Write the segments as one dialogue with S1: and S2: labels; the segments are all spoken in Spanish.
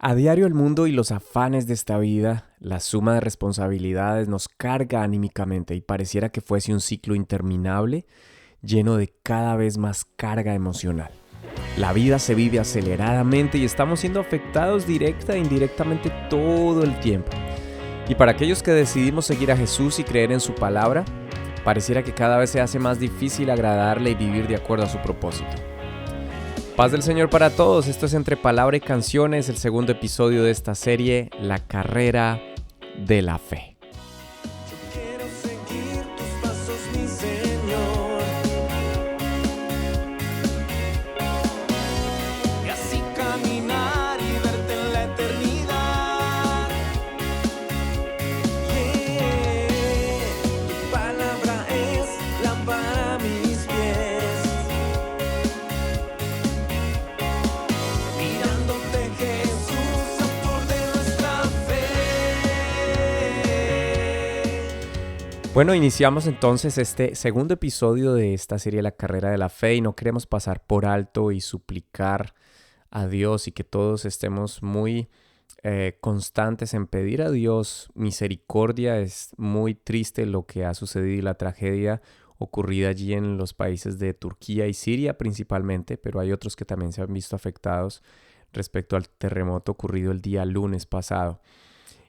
S1: A diario el mundo y los afanes de esta vida, la suma de responsabilidades nos carga anímicamente y pareciera que fuese un ciclo interminable lleno de cada vez más carga emocional. La vida se vive aceleradamente y estamos siendo afectados directa e indirectamente todo el tiempo. Y para aquellos que decidimos seguir a Jesús y creer en su palabra, pareciera que cada vez se hace más difícil agradarle y vivir de acuerdo a su propósito. Paz del Señor para todos, esto es Entre Palabra y Canciones, el segundo episodio de esta serie, La Carrera de la Fe.
S2: Quiero seguir tus pasos, mi Señor, y así caminar y verte en la eternidad. Tu palabra es lámpara a mis pies. Mirándote, Jesús, autor de nuestra fe.
S1: Bueno, iniciamos entonces este segundo episodio de esta serie La Carrera de la Fe y no queremos pasar por alto y suplicar a Dios y que todos estemos muy constantes en pedir a Dios misericordia. Es muy triste lo que ha sucedido y la tragedia ocurrida allí en los países de Turquía y Siria principalmente, pero hay otros que también se han visto afectados respecto al terremoto ocurrido el día lunes pasado.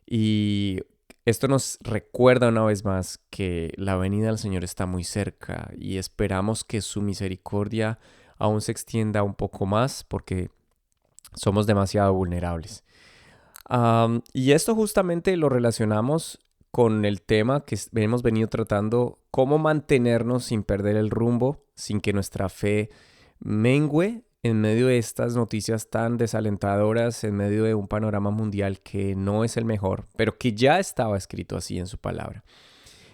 S1: Y esto nos recuerda una vez más que la venida del Señor está muy cerca y esperamos que su misericordia aún se extienda un poco más porque somos demasiado vulnerables. Y esto justamente lo relacionamos con el tema que hemos venido tratando, cómo mantenernos sin perder el rumbo, sin que nuestra fe mengüe en medio de estas noticias tan desalentadoras, en medio de un panorama mundial que no es el mejor, pero que ya estaba escrito así en su palabra.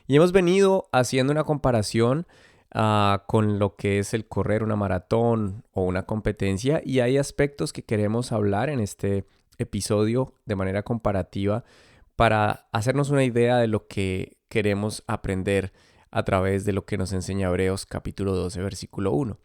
S1: Y hemos venido haciendo una comparación con lo que es el correr una maratón o una competencia, y hay aspectos que queremos hablar en este episodio de manera comparativa para hacernos una idea de lo que queremos aprender a través de lo que nos enseña Hebreos capítulo 12, versículo 1.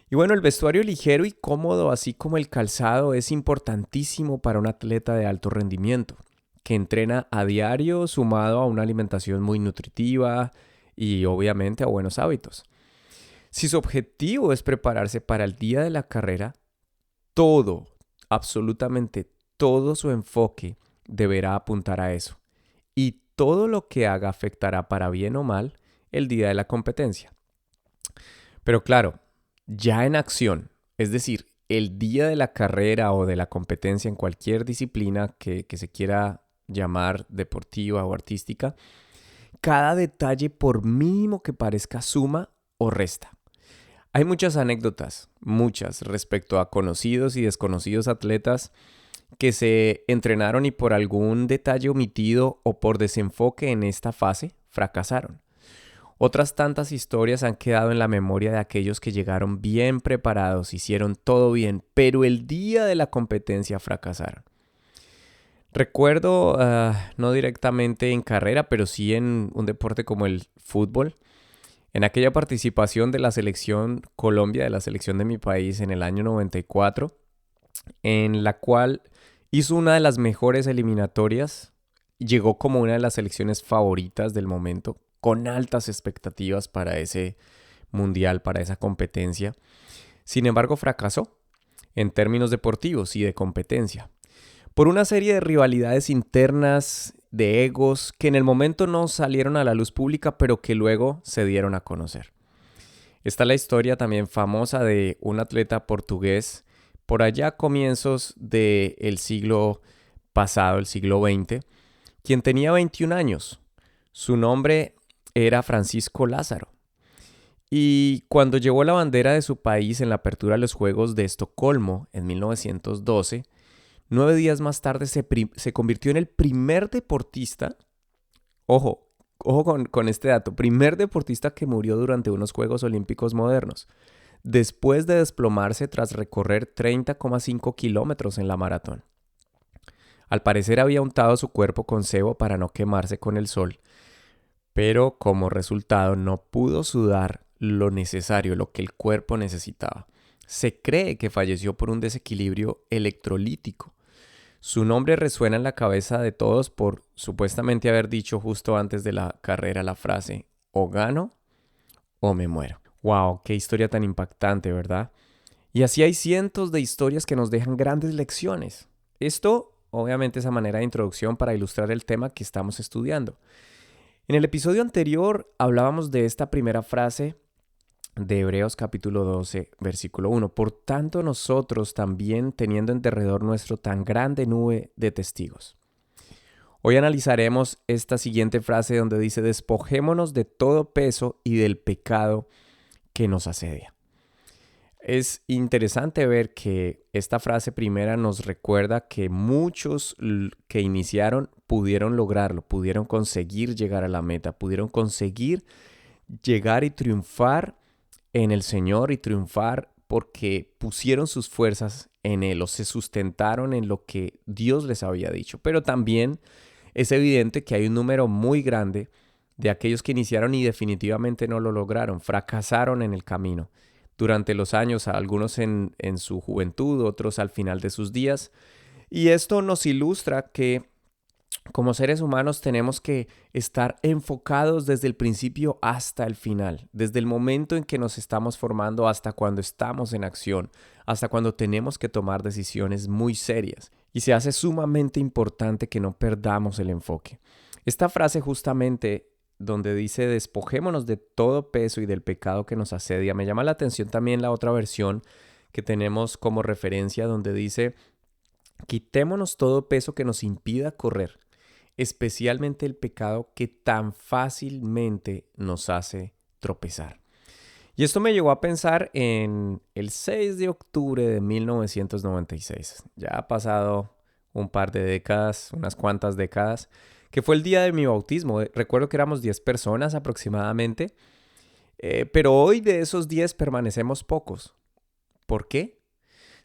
S1: Y bueno, el vestuario ligero y cómodo, así como el calzado, es importantísimo para un atleta de alto rendimiento, que entrena a diario sumado a una alimentación muy nutritiva y obviamente a buenos hábitos. Si su objetivo es prepararse para el día de la carrera, todo, absolutamente todo su enfoque deberá apuntar a eso. Y todo lo que haga afectará para bien o mal el día de la competencia. Pero claro, ya en acción, es decir, el día de la carrera o de la competencia en cualquier disciplina que se quiera llamar deportiva o artística, cada detalle, por mínimo que parezca, suma o resta. Hay muchas anécdotas, muchas, respecto a conocidos y desconocidos atletas que se entrenaron y por algún detalle omitido o por desenfoque en esta fase fracasaron. Otras tantas historias han quedado en la memoria de aquellos que llegaron bien preparados, hicieron todo bien, pero el día de la competencia fracasaron. Recuerdo, no directamente en carrera, pero sí en un deporte como el fútbol, en aquella participación de la selección Colombia, de la selección de mi país en el año 94, en la cual hizo una de las mejores eliminatorias, llegó como una de las selecciones favoritas del momento, con altas expectativas para ese mundial, para esa competencia. Sin embargo, fracasó en términos deportivos y de competencia, por una serie de rivalidades internas, de egos, que en el momento no salieron a la luz pública, pero que luego se dieron a conocer. Está la historia también famosa de un atleta portugués por allá a comienzos del siglo pasado, el siglo XX, quien tenía 21 años. Su nombre era Francisco Lázaro. Y cuando llevó la bandera de su país en la apertura de los Juegos de Estocolmo en 1912, 9 días más tarde se convirtió en el primer deportista, ojo con este dato, primer deportista que murió durante unos Juegos Olímpicos modernos, después de desplomarse tras recorrer 30,5 kilómetros en la maratón. Al parecer había untado su cuerpo con sebo para no quemarse con el sol, pero como resultado no pudo sudar lo necesario, lo que el cuerpo necesitaba. Se cree que falleció por un desequilibrio electrolítico. Su nombre resuena en la cabeza de todos por supuestamente haber dicho justo antes de la carrera la frase, o gano o me muero. ¡Wow! ¡Qué historia tan impactante!, ¿verdad? Y así hay cientos de historias que nos dejan grandes lecciones. Esto, obviamente, es a manera de introducción para ilustrar el tema que estamos estudiando. En el episodio anterior hablábamos de esta primera frase de Hebreos capítulo 12, versículo 1. Por tanto, nosotros también, teniendo en derredor nuestro tan grande nube de testigos. Hoy analizaremos esta siguiente frase donde dice, despojémonos de todo peso y del pecado que nos asedia. Es interesante ver que esta frase primera nos recuerda que muchos que iniciaron pudieron lograrlo, pudieron conseguir llegar a la meta, pudieron conseguir llegar y triunfar en el Señor y triunfar porque pusieron sus fuerzas en Él o se sustentaron en lo que Dios les había dicho. Pero también es evidente que hay un número muy grande de aquellos que iniciaron y definitivamente no lo lograron, fracasaron en el camino. Durante los años, algunos en su juventud, otros al final de sus días. Y esto nos ilustra que como seres humanos tenemos que estar enfocados desde el principio hasta el final, desde el momento en que nos estamos formando hasta cuando estamos en acción, hasta cuando tenemos que tomar decisiones muy serias. Y se hace sumamente importante que no perdamos el enfoque. Esta frase justamente donde dice despojémonos de todo peso y del pecado que nos asedia. Me llama la atención también la otra versión que tenemos como referencia donde dice quitémonos todo peso que nos impida correr, especialmente el pecado que tan fácilmente nos hace tropezar. Y esto me llevó a pensar en el 6 de octubre de 1996. Ya ha pasado un par de décadas, unas cuantas décadas, que fue el día de mi bautismo. Recuerdo que éramos 10 personas aproximadamente, pero hoy de esos 10 permanecemos pocos. ¿Por qué?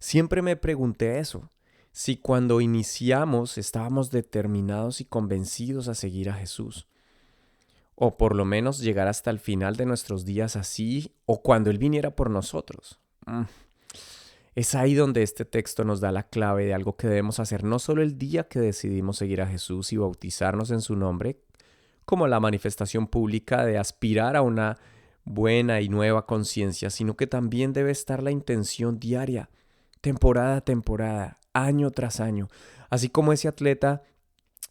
S1: Siempre me pregunté eso, si cuando iniciamos estábamos determinados y convencidos a seguir a Jesús, o por lo menos llegar hasta el final de nuestros días así, o cuando Él viniera por nosotros. Es ahí donde este texto nos da la clave de algo que debemos hacer no solo el día que decidimos seguir a Jesús y bautizarnos en su nombre, como la manifestación pública de aspirar a una buena y nueva conciencia, sino que también debe estar la intención diaria, temporada a temporada, año tras año. Así como ese atleta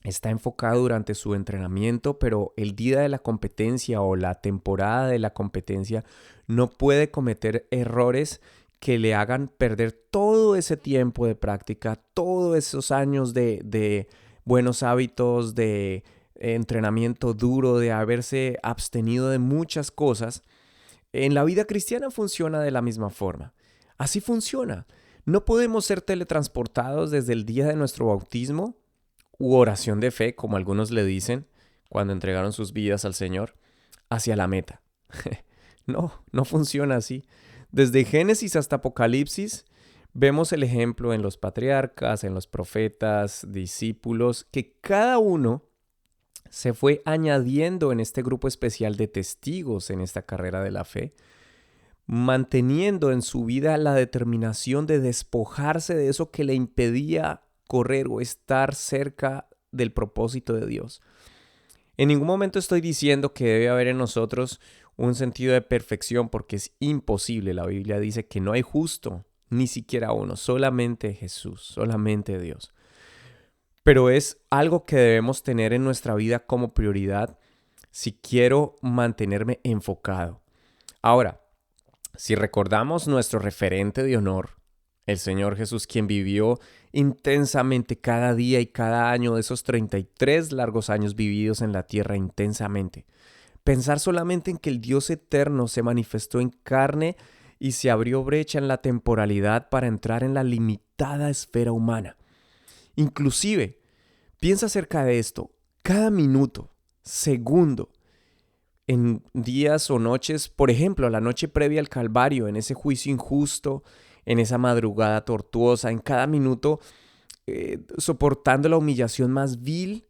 S1: está enfocado durante su entrenamiento, pero el día de la competencia o la temporada de la competencia no puede cometer errores que le hagan perder todo ese tiempo de práctica, todos esos años de buenos hábitos, de entrenamiento duro, de haberse abstenido de muchas cosas. En la vida cristiana funciona de la misma forma. Así funciona. No podemos ser teletransportados desde el día de nuestro bautismo u oración de fe, como algunos le dicen, cuando entregaron sus vidas al Señor, hacia la meta. No funciona así. Desde Génesis hasta Apocalipsis vemos el ejemplo en los patriarcas, en los profetas, discípulos, que cada uno se fue añadiendo en este grupo especial de testigos en esta carrera de la fe, manteniendo en su vida la determinación de despojarse de eso que le impedía correr o estar cerca del propósito de Dios. En ningún momento estoy diciendo que debe haber en nosotros un sentido de perfección porque es imposible. La Biblia dice que no hay justo, ni siquiera uno, solamente Jesús, solamente Dios. Pero es algo que debemos tener en nuestra vida como prioridad si quiero mantenerme enfocado. Ahora, si recordamos nuestro referente de honor, el Señor Jesús, quien vivió intensamente cada día y cada año de esos 33 largos años vividos en la tierra intensamente. Pensar solamente en que el Dios eterno se manifestó en carne y se abrió brecha en la temporalidad para entrar en la limitada esfera humana. Inclusive, piensa acerca de esto, cada minuto, segundo, en días o noches, por ejemplo, la noche previa al Calvario, en ese juicio injusto, en esa madrugada tortuosa, en cada minuto, soportando la humillación más vil.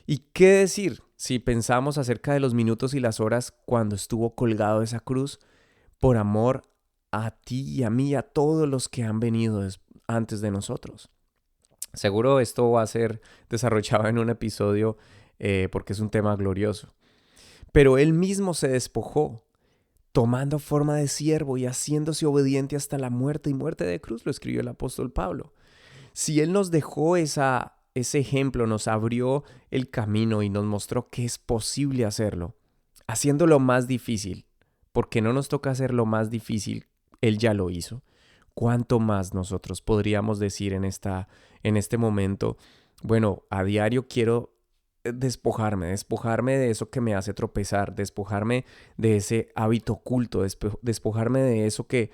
S1: ¿Y qué decir si pensamos acerca de los minutos y las horas cuando estuvo colgado de esa cruz por amor a ti y a mí y a todos los que han venido antes de nosotros? Seguro esto va a ser desarrollado en un episodio porque es un tema glorioso. Pero él mismo se despojó, tomando forma de siervo y haciéndose obediente hasta la muerte y muerte de cruz, lo escribió el apóstol Pablo. Si él nos dejó ese ejemplo, nos abrió el camino y nos mostró que es posible hacerlo, haciéndolo más difícil, porque no nos toca hacer lo más difícil, él ya lo hizo. ¿Cuánto más nosotros podríamos decir en este momento? Bueno, a diario quiero despojarme de eso que me hace tropezar, despojarme de ese hábito oculto, despojarme de eso que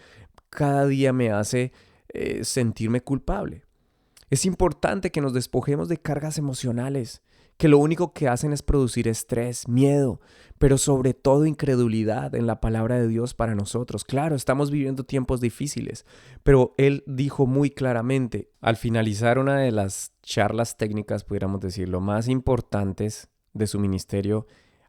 S1: cada día me hace sentirme culpable. Es importante que nos despojemos de cargas emocionales, que lo único que hacen es producir estrés, miedo, pero sobre todo incredulidad en la palabra de Dios para nosotros. Claro, estamos viviendo tiempos difíciles, pero Él dijo muy claramente, al finalizar una de las charlas técnicas, pudiéramos decirlo, más importantes de su ministerio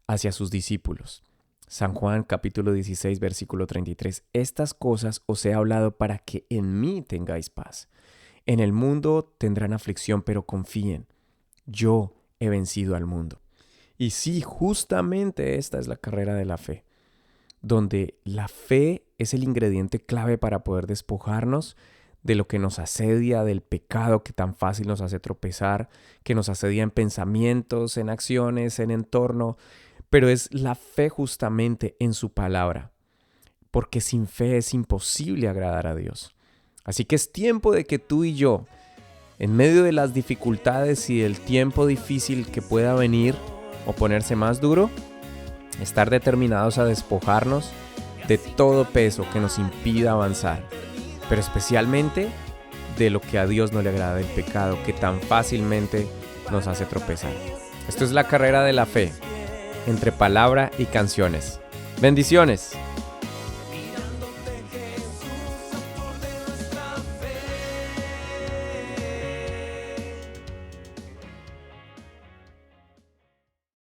S1: hacia sus discípulos. San Juan capítulo 16, versículo 33. Estas cosas os he hablado para que en mí tengáis paz. En el mundo tendrán aflicción, pero confíen. Yo he vencido al mundo. Y sí, justamente esta es la carrera de la fe, donde la fe es el ingrediente clave para poder despojarnos de lo que nos asedia, del pecado que tan fácil nos hace tropezar, que nos asedia en pensamientos, en acciones, en entorno, pero es la fe justamente en su palabra, porque sin fe es imposible agradar a Dios. Así que es tiempo de que tú y yo, en medio de las dificultades y del tiempo difícil que pueda venir o ponerse más duro, estar determinados a despojarnos de todo peso que nos impida avanzar, pero especialmente de lo que a Dios no le agrada, del pecado que tan fácilmente nos hace tropezar. Esto es la carrera de la fe, entre palabra y canciones. Bendiciones.